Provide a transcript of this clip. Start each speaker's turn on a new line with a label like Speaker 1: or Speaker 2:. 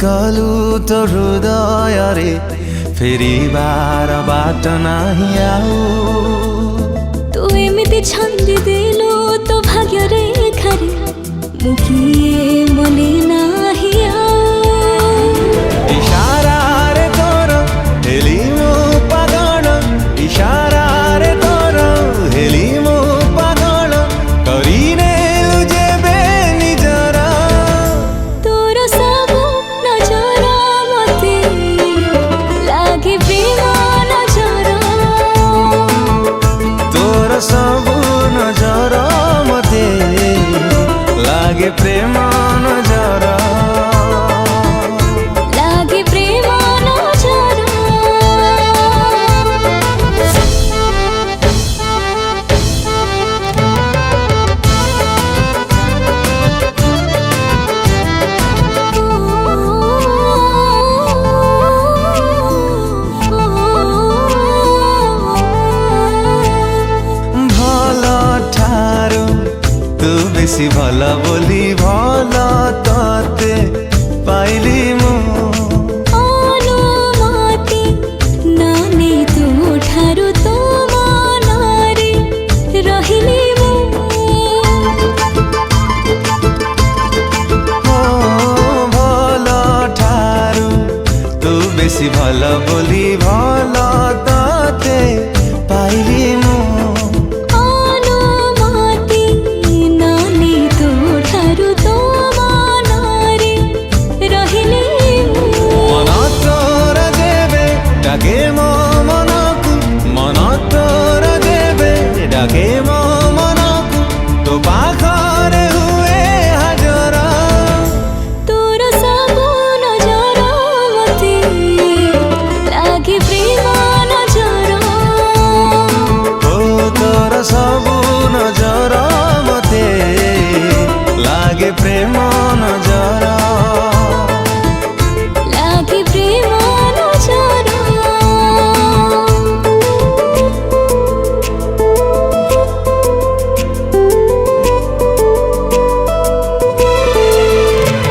Speaker 1: कलु तो हृदय रे फेरिबार बाट नाही आउ
Speaker 2: तू एमिति छंदी देलु तो भाग्य रेखारे मुकिए मने नाही
Speaker 1: इशारा रे तोर हेली मो पागल इशारा रे तोर हेली मो पागल करीने जेबे निजर
Speaker 2: तोर सबु नजर मते लागे प्रेम नजर
Speaker 1: तोर सबु नजर मते लागे प्रेम नजर
Speaker 2: लागे प्रेम नजर
Speaker 1: बेसी भला बोली भला ताते पाइली मु
Speaker 2: अनुमति नानी तू ठारू तो मनारे रहिली मु
Speaker 1: भला ठारू तू बेसी भला बोली भला ताते पाइली मु